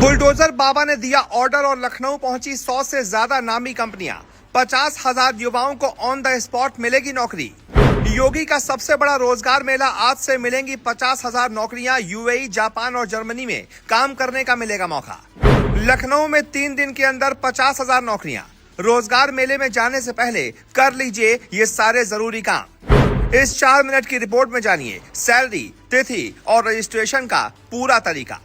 Bulldozer बाबा ने दिया order और लखनऊ पहुंची 100 से ज्यादा नामी कंपनियां। 50,000 युवाओं को ऑन द स्पॉट मिलेगी नौकरी। योगी का सबसे बड़ा रोजगार मेला, आज से मिलेंगी 50,000 नौकरियां। यूएई, जापान और जर्मनी में काम करने का मिलेगा मौका। लखनऊ में 3 दिन के अंदर 50,000 नौकरियां। रोजगार मेले में जाने से पहले कर लीजिए ये सारे जरूरी काम। इस 4 मिनट की रिपोर्ट में जानिए सैलरी, तिथि और रजिस्ट्रेशन का पूरा तरीका।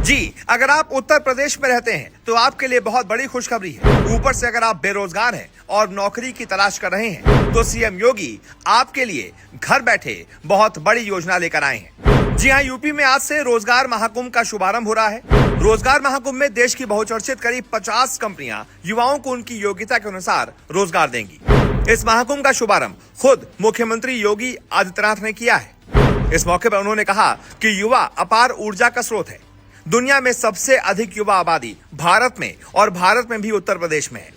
जी, अगर आप उत्तर प्रदेश में रहते हैं तो आपके लिए बहुत बड़ी खुशखबरी है। ऊपर से अगर आप बेरोजगार हैं और नौकरी की तलाश कर रहे हैं तो सीएम योगी आपके लिए घर बैठे बहुत बड़ी योजना लेकर आए हैं। जी हाँ, यूपी में आज से रोजगार महाकुंभ का शुभारंभ हो रहा है। रोजगार महाकुंभ में देश की बहुचर्चित करीब 50 कंपनियां युवाओं को उनकी योग्यता के अनुसार रोजगार देंगी। इस महाकुंभ का शुभारंभ खुद मुख्यमंत्री योगी आदित्यनाथ ने किया है। इस मौके पर उन्होंने कहा कि युवा अपार ऊर्जा का स्रोत है। दुनिया में सबसे अधिक युवा आबादी भारत में और भारत में भी उत्तर प्रदेश में है।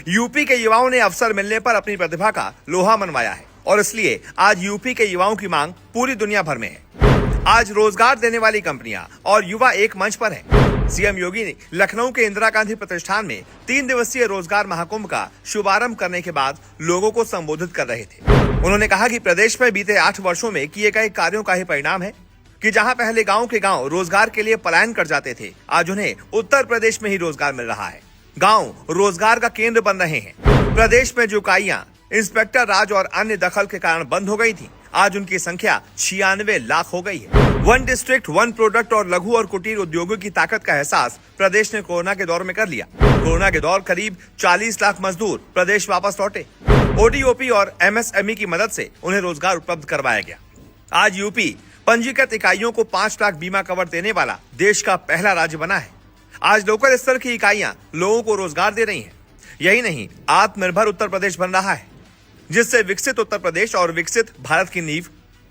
यूपी के युवाओं ने अवसर मिलने पर अपनी प्रतिभा का लोहा मनवाया है और इसलिए आज यूपी के युवाओं की मांग पूरी दुनिया भर में है। आज रोजगार देने वाली कंपनियां और युवा एक मंच पर हैं। सीएम योगी ने लखनऊ के इंदिरा गांधी प्रतिष्ठान में 3 दिवसीय रोजगार महाकुंभ का शुभारंभ करने के बाद लोगों को संबोधित कर रहे थे। उन्होंने कहा कि प्रदेश में बीते 8 वर्षों में किए गए कार्यों का ही परिणाम है कि जहां पहले गांव के गांव रोजगार के लिए पलायन कर जाते थे, आज उन्हें उत्तर प्रदेश में ही रोजगार मिल रहा है। गांव रोजगार का केंद्र बन रहे हैं। प्रदेश में जो इकाइयां इंस्पेक्टर राज और अन्य दखल के कारण बंद हो गई थी, आज उनकी संख्या 96 लाख हो गई है। 1 डिस्ट्रिक्ट 1 प्रोडक्ट और लघु और कुटीर उद्योगों की ताकत का एहसास प्रदेश ने कोरोना के दौर में कर लिया। कोरोना के दौर करीब 40 लाख मजदूर प्रदेश वापस लौटे। ओडीओपी और एमएसएमई की मदद से उन्हें रोजगार उपलब्ध करवाया गया। आज यूपी पंजीकृत इकाइयों को 5 लाख बीमा कवर देने वाला देश का पहला राज्य बना है। आज लोकल स्तर की इकाइयां लोगों को रोजगार दे रही हैं। यही नहीं, आत्मनिर्भर उत्तर प्रदेश बन रहा है, जिससे विकसित उत्तर प्रदेश और विकसित भारत की नींव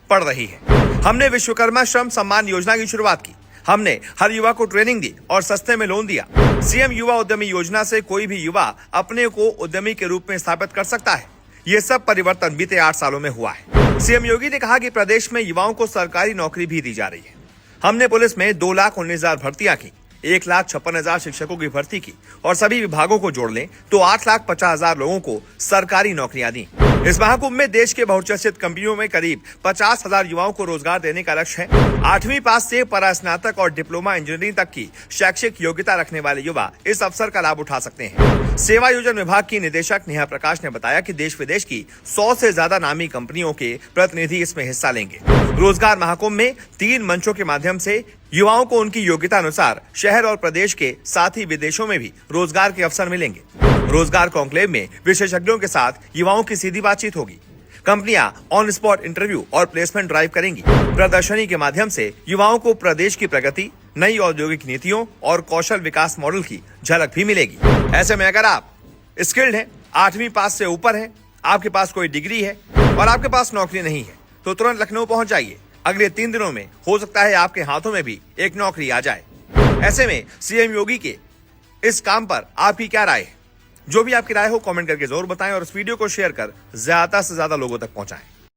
पड़ रही है। हमने विश्वकर्मा श्रम सम्मान योजना की शुरुआत की। हमने हर युवा को ट्रेनिंग दी और सस्ते में लोन दिया। सीएम युवा उद्यमी योजना से कोई भी युवा अपने को उद्यमी के रूप में स्थापित कर सकता है। ये सब परिवर्तन बीते 8 सालों में हुआ है। सीएम योगी ने कहा कि प्रदेश में युवाओं को सरकारी नौकरी भी दी जा रही है। हमने पुलिस में 2,19,000 भर्तियां की, 1,56,000 शिक्षकों की भर्ती की और सभी विभागों को जोड़ लें तो 8,50,000 लोगों को सरकारी नौकरियां दी। इस महाकुंभ में देश के बहुचर्चित कंपनियों में करीब 50,000 युवाओं को रोजगार देने का लक्ष्य है। 8वीं पास से परास्नातक और डिप्लोमा इंजीनियरिंग तक की शैक्षिक योग्यता रखने वाले युवा इस अवसर का लाभ उठा सकते हैं। सेवा योजन विभाग की निदेशक नेहा प्रकाश ने बताया कि देश विदेश की 100 से ज्यादा नामी कंपनियों के प्रतिनिधि इसमें हिस्सा लेंगे। रोजगार महाकुंभ में 3 मंचों के माध्यम से युवाओं को उनकी योग्यता अनुसार शहर और प्रदेश के साथ ही विदेशों में भी रोजगार के अवसर मिलेंगे। रोजगार कॉन्क्लेव में विशेषज्ञों के साथ युवाओं की सीधी बातचीत होगी। कंपनियां ऑन स्पॉट इंटरव्यू और प्लेसमेंट ड्राइव करेंगी। प्रदर्शनी के माध्यम से युवाओं को प्रदेश की प्रगति, नई औद्योगिक नीतियों और कौशल विकास मॉडल की झलक भी मिलेगी। ऐसे में अगर आप स्किल्ड हैं, 8वीं पास से ऊपर हैं, आपके पास कोई डिग्री है और आपके पास नौकरी नहीं है, तो तुरंत लखनऊ पहुंच जाइए। अगले 3 दिनों में हो सकता है आपके हाथों में भी एक नौकरी आ जाए। ऐसे में सीएम योगी के इस काम पर आपकी क्या राय है? जो भी आपकी राय हो कमेंट करके जरूर बताएं और इस वीडियो को शेयर कर ज्यादा से ज्यादा लोगों तक पहुंचाएं।